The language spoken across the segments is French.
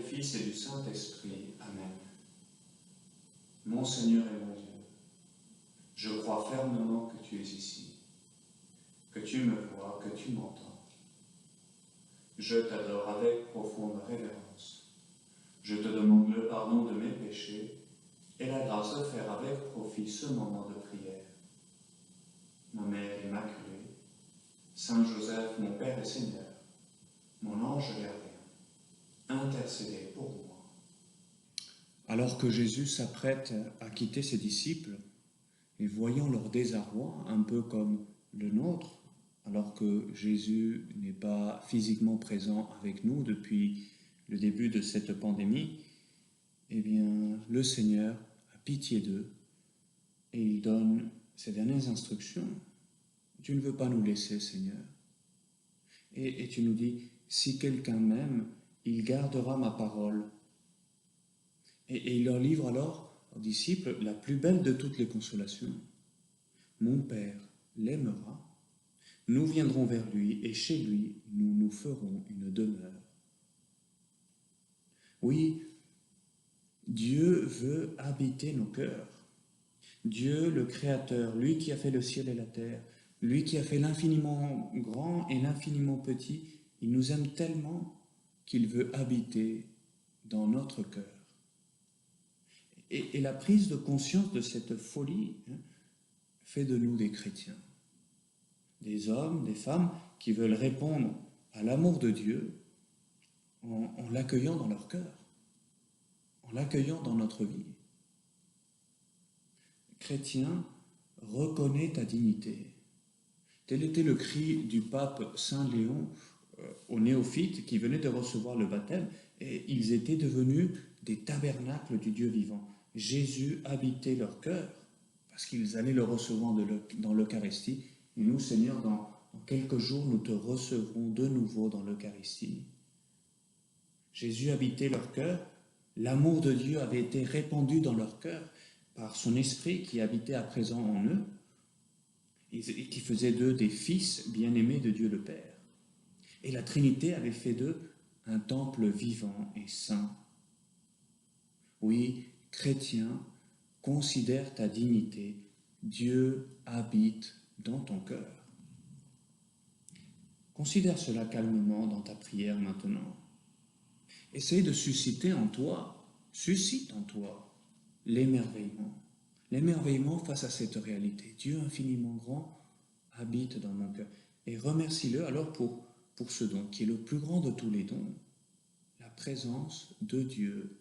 Fils et du Saint-Esprit. Amen. Mon Seigneur et mon Dieu, je crois fermement que tu es ici, que tu me vois, que tu m'entends. Je t'adore avec profonde révérence. Je te demande le pardon de mes péchés et la grâce de faire avec profit ce moment de prière. Ma Mère Immaculée, Saint Joseph, mon Père et Seigneur, mon ange gardien, intercédez pour moi. Alors que Jésus s'apprête à quitter ses disciples, et voyant leur désarroi, un peu comme le nôtre, alors que Jésus n'est pas physiquement présent avec nous depuis le début de cette pandémie, eh bien, le Seigneur a pitié d'eux et il donne ces dernières instructions. Tu ne veux pas nous laisser, Seigneur. Et tu nous dis, si quelqu'un m'aime, il gardera ma parole. Et il leur livre alors aux disciples la plus belle de toutes les consolations. Mon Père l'aimera, nous viendrons vers lui et chez lui nous nous ferons une demeure. Oui, Dieu veut habiter nos cœurs. Dieu le Créateur, lui qui a fait le ciel et la terre, lui qui a fait l'infiniment grand et l'infiniment petit, il nous aime tellement qu'il veut habiter dans notre cœur. Et la prise de conscience de cette folie fait de nous des chrétiens, des hommes, des femmes qui veulent répondre à l'amour de Dieu en l'accueillant dans leur cœur, en l'accueillant dans notre vie. Chrétien, reconnais ta dignité. Tel était le cri du pape Saint Léon aux néophytes qui venaient de recevoir le baptême, et ils étaient devenus des tabernacles du Dieu vivant. Jésus habitait leur cœur, parce qu'ils allaient le recevoir dans l'Eucharistie. Et nous, Seigneur, dans quelques jours, nous te recevrons de nouveau dans l'Eucharistie. Jésus habitait leur cœur, l'amour de Dieu avait été répandu dans leur cœur par son Esprit qui habitait à présent en eux, et qui faisait d'eux des fils bien-aimés de Dieu le Père. Et la Trinité avait fait d'eux un temple vivant et saint. Oui, chrétien, considère ta dignité. Dieu habite dans ton cœur. Considère cela calmement dans ta prière maintenant. Essaye de suscite en toi l'émerveillement face à cette réalité. Dieu infiniment grand habite dans mon cœur. Et remercie-le alors pour ce don qui est le plus grand de tous les dons, la présence de Dieu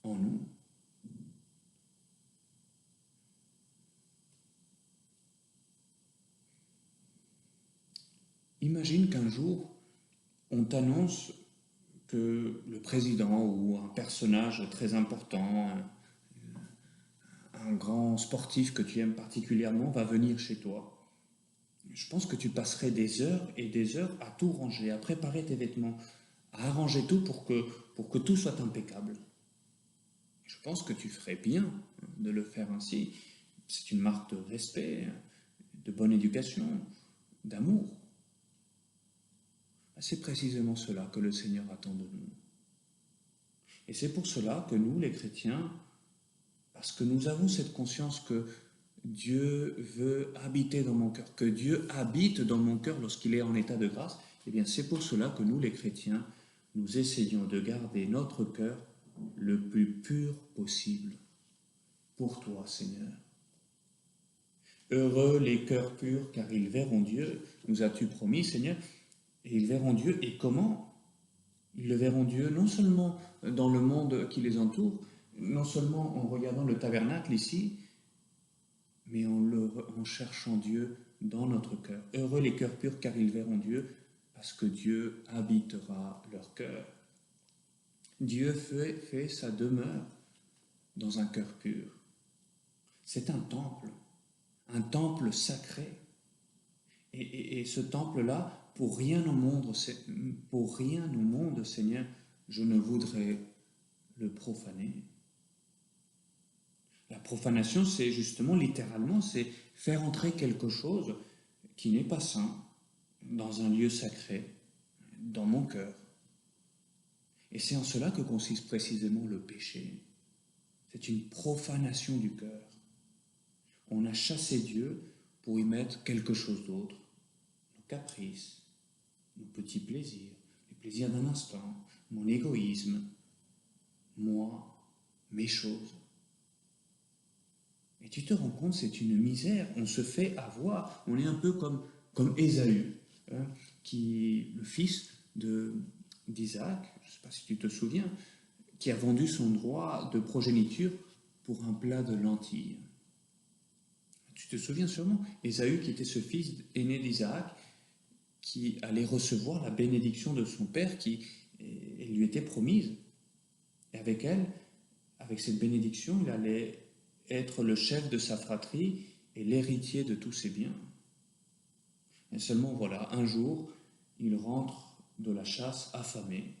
en nous. Imagine qu'un jour, on t'annonce que le président ou un personnage très important, un grand sportif que tu aimes particulièrement, va venir chez toi. Je pense que tu passerais des heures et des heures à tout ranger, à préparer tes vêtements, à arranger tout pour que tout soit impeccable. Je pense que tu ferais bien de le faire ainsi. C'est une marque de respect, de bonne éducation, d'amour. C'est précisément cela que le Seigneur attend de nous. Et c'est pour cela que nous, les chrétiens, parce que nous avons cette conscience que Dieu veut habiter dans mon cœur, que Dieu habite dans mon cœur lorsqu'il est en état de grâce, eh bien c'est pour cela que nous, les chrétiens, nous essayons de garder notre cœur le plus pur possible pour toi, Seigneur. Heureux les cœurs purs, car ils verront Dieu, nous as-tu promis, Seigneur, et ils verront Dieu. Et comment? Ils le verront Dieu non seulement dans le monde qui les entoure, non seulement en regardant le tabernacle ici, mais en cherchant Dieu dans notre cœur. Heureux les cœurs purs, car ils verront Dieu, parce que Dieu habitera leur cœur. Dieu fait sa demeure dans un cœur pur. C'est un temple sacré. Et ce temple-là, pour rien au monde, Seigneur, je ne voudrais le profaner. La profanation, c'est justement, littéralement, c'est faire entrer quelque chose qui n'est pas saint dans un lieu sacré, dans mon cœur. Et c'est en cela que consiste précisément le péché. C'est une profanation du cœur. On a chassé Dieu pour y mettre quelque chose d'autre. Nos caprices, nos petits plaisirs, les plaisirs d'un instant, mon égoïsme, moi, mes choses. Et tu te rends compte, c'est une misère, on se fait avoir, on est un peu comme Ésaü, hein, le fils d'Isaac, je ne sais pas si tu te souviens, qui a vendu son droit de progéniture pour un plat de lentilles. Tu te souviens sûrement, Ésaü qui était ce fils aîné d'Isaac, qui allait recevoir la bénédiction de son père qui lui était promise. Et avec elle, avec cette bénédiction, il allait être le chef de sa fratrie et l'héritier de tous ses biens. Et seulement, voilà, un jour, il rentre de la chasse affamé.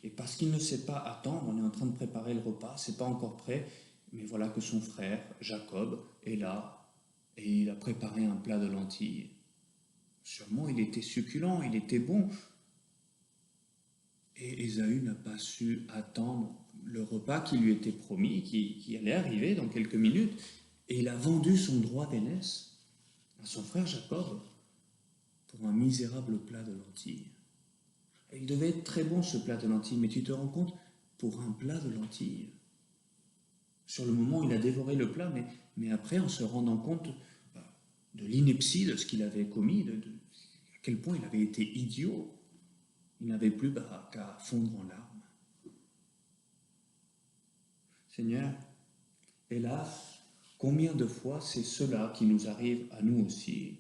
Et parce qu'il ne sait pas attendre, on est en train de préparer le repas, c'est pas encore prêt, mais voilà que son frère, Jacob, est là, et il a préparé un plat de lentilles. Sûrement, il était succulent, il était bon. Et Ésaü n'a pas su attendre le repas qui lui était promis, qui allait arriver dans quelques minutes, et il a vendu son droit d'aînesse à son frère Jacob pour un misérable plat de lentilles. Et il devait être très bon ce plat de lentilles, mais tu te rends compte, pour un plat de lentilles. Sur le moment, il a dévoré le plat, mais après, en se rendant compte de l'ineptie de ce qu'il avait commis, à quel point il avait été idiot, il n'avait plus qu'à fondre en larmes. Seigneur, hélas, combien de fois c'est cela qui nous arrive à nous aussi.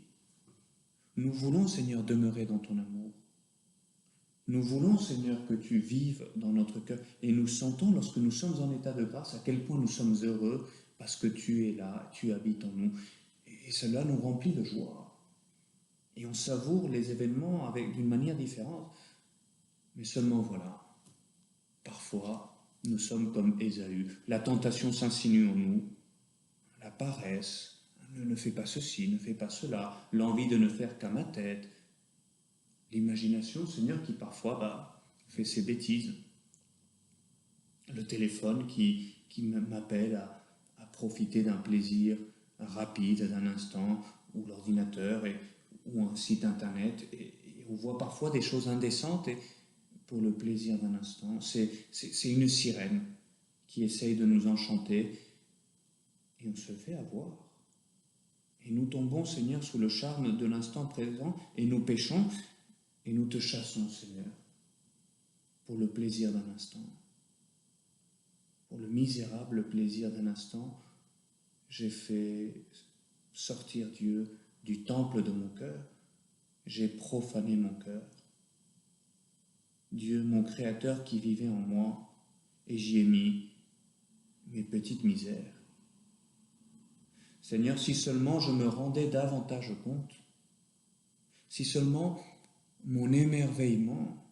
Nous voulons, Seigneur, demeurer dans ton amour. Nous voulons, Seigneur, que tu vives dans notre cœur. Et nous sentons, lorsque nous sommes en état de grâce, à quel point nous sommes heureux parce que tu es là, tu habites en nous. Et cela nous remplit de joie. Et on savoure les événements d'une manière différente. Mais seulement voilà, parfois, nous sommes comme Ésaü. La tentation s'insinue en nous. La paresse, ne fais pas ceci, ne fais pas cela. L'envie de ne faire qu'à ma tête. L'imagination, Seigneur, qui parfois fait ses bêtises. Le téléphone qui m'appelle à profiter d'un plaisir rapide, d'un instant, ou l'ordinateur, ou un site internet. Et on voit parfois des choses indécentes pour le plaisir d'un instant. C'est une sirène qui essaye de nous enchanter et on se fait avoir. Et nous tombons, Seigneur, sous le charme de l'instant présent et nous péchons et nous te chassons, Seigneur, pour le plaisir d'un instant. Pour le misérable plaisir d'un instant, j'ai fait sortir Dieu du temple de mon cœur. J'ai profané mon cœur. Dieu, mon Créateur qui vivait en moi, et j'y ai mis mes petites misères. Seigneur, si seulement je me rendais davantage compte, si seulement mon émerveillement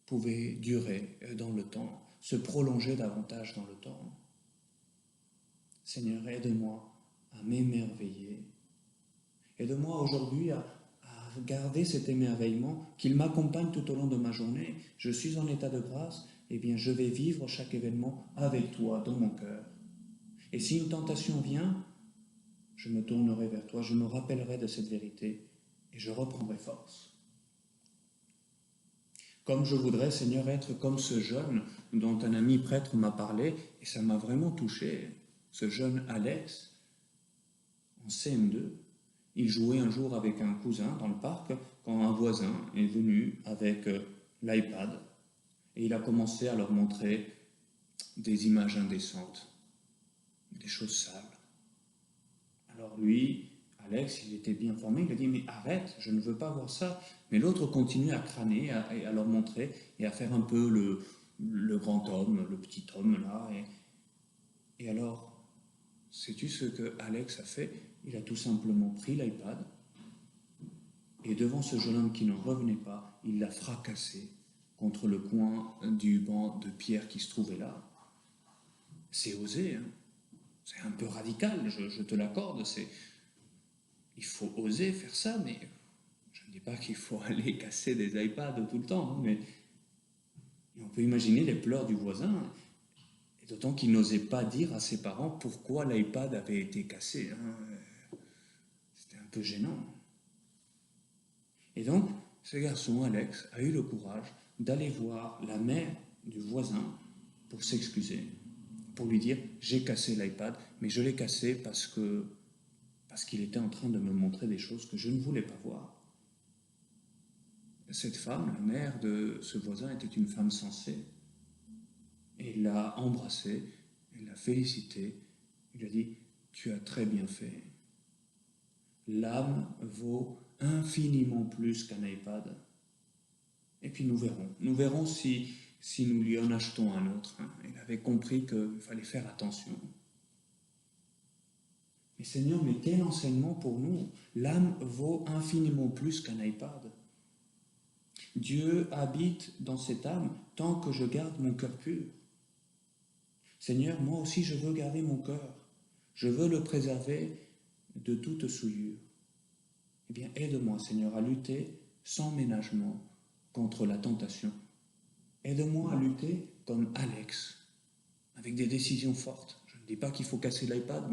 pouvait durer dans le temps, se prolonger davantage dans le temps. Seigneur, aide-moi à m'émerveiller. Aide-moi aujourd'hui à garder cet émerveillement, qu'il m'accompagne tout au long de ma journée. Je suis en état de grâce, eh bien je vais vivre chaque événement avec toi dans mon cœur. Et si une tentation vient, je me tournerai vers toi, je me rappellerai de cette vérité et je reprendrai force. Comme je voudrais, Seigneur, être comme ce jeune dont un ami prêtre m'a parlé, et ça m'a vraiment touché, ce jeune Alex, en CM2. Il jouait un jour avec un cousin dans le parc quand un voisin est venu avec l'iPad et il a commencé à leur montrer des images indécentes, des choses sales. Alors lui, Alex, il était bien formé, il a dit « mais arrête, je ne veux pas voir ça ». Mais l'autre continue à crâner, à leur montrer et à faire un peu le grand homme, le petit homme là. Et alors, sais-tu ce que Alex a fait? Il a tout simplement pris l'iPad et devant ce jeune homme qui n'en revenait pas, il l'a fracassé contre le coin du banc de pierre qui se trouvait là. C'est osé, hein? C'est un peu radical, je te l'accorde. Il faut oser faire ça, mais je ne dis pas qu'il faut aller casser des iPads tout le temps, mais Et on peut imaginer les pleurs du voisin, et d'autant qu'il n'osait pas dire à ses parents pourquoi l'iPad avait été cassé. C'était un peu gênant. Et donc, ce garçon, Alex, a eu le courage d'aller voir la mère du voisin pour s'excuser, pour lui dire « j'ai cassé l'iPad, mais je l'ai cassé parce qu'il était en train de me montrer des choses que je ne voulais pas voir. » Cette femme, la mère de ce voisin, était une femme sensée. Et il l'a embrassé, il l'a félicité, il lui a dit « tu as très bien fait. L'âme vaut infiniment plus qu'un iPad. » Et puis nous verrons si nous lui en achetons un autre. Il avait compris qu'il fallait faire attention. Mais Seigneur, mais quel enseignement pour nous! L'âme vaut infiniment plus qu'un iPad. Dieu habite dans cette âme tant que je garde mon cœur pur. Seigneur, moi aussi je veux garder mon cœur. Je veux le préserver de toute souillure. Eh bien, aide-moi, Seigneur, à lutter sans ménagement contre la tentation. Aide-moi à lutter comme Alex, avec des décisions fortes. Je ne dis pas qu'il faut casser l'iPad,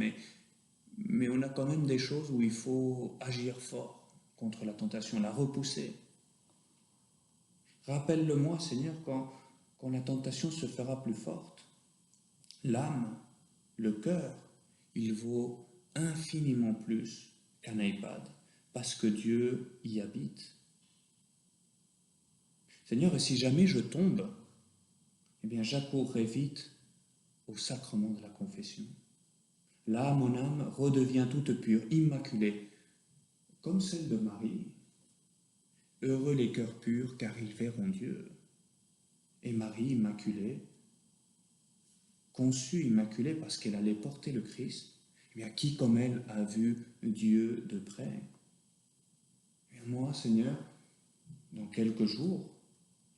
mais on a quand même des choses où il faut agir fort contre la tentation, la repousser. Rappelle-le-moi, Seigneur, quand la tentation se fera plus forte. L'âme, le cœur, il vaut infiniment plus qu'un iPad, parce que Dieu y habite. Seigneur, et si jamais je tombe, eh bien j'accourrai vite au sacrement de la confession. Là, mon âme redevient toute pure, immaculée, comme celle de Marie. Heureux les cœurs purs, car ils verront Dieu. Et Marie, immaculée, conçue immaculée parce qu'elle allait porter le Christ, eh bien, qui comme elle a vu Dieu de près? Et moi, Seigneur, dans quelques jours,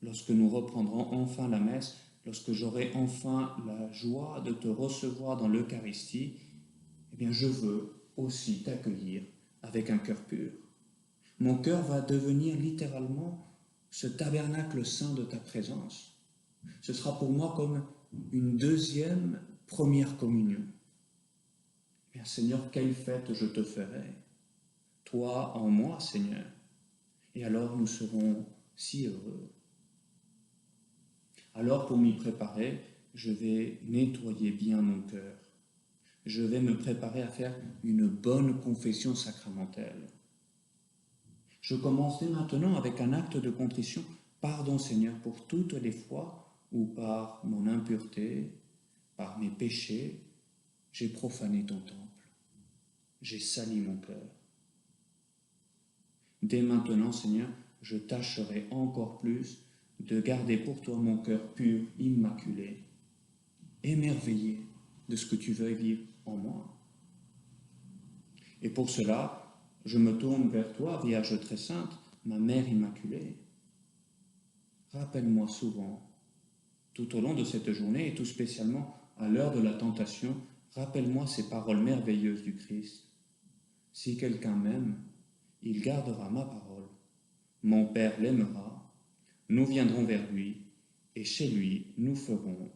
lorsque nous reprendrons enfin la messe, lorsque j'aurai enfin la joie de te recevoir dans l'Eucharistie, eh bien, je veux aussi t'accueillir avec un cœur pur. Mon cœur va devenir littéralement ce tabernacle saint de ta présence. Ce sera pour moi comme une deuxième première communion. Eh bien, Seigneur, quelle fête je te ferai, toi en moi, Seigneur. Et alors nous serons si heureux. Alors pour m'y préparer, je vais nettoyer bien mon cœur. Je vais me préparer à faire une bonne confession sacramentelle. Je commence dès maintenant avec un acte de contrition. Pardon, Seigneur, pour toutes les fois où par mon impureté, par mes péchés, j'ai profané ton temple. J'ai sali mon cœur. Dès maintenant, Seigneur, je tâcherai encore plus de garder pour toi mon cœur pur, immaculé, émerveillé de ce que tu veux vivre en moi. Et pour cela, je me tourne vers toi, Vierge très sainte, ma Mère Immaculée. Rappelle-moi souvent, tout au long de cette journée et tout spécialement à l'heure de la tentation, rappelle-moi ces paroles merveilleuses du Christ. Si quelqu'un m'aime, il gardera ma parole. Mon Père l'aimera, nous viendrons vers lui, et chez lui nous ferons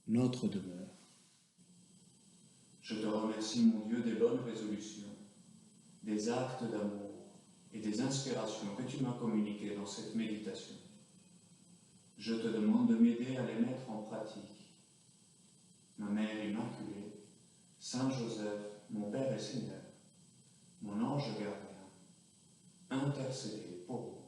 notre demeure. Je te remercie, mon Dieu, des bonnes résolutions, des actes d'amour et des inspirations que tu m'as communiquées dans cette méditation. Je te demande de m'aider à les mettre en pratique. Ma Mère Immaculée, Saint Joseph, mon Père et Seigneur, mon ange gardien, intercédez pour moi.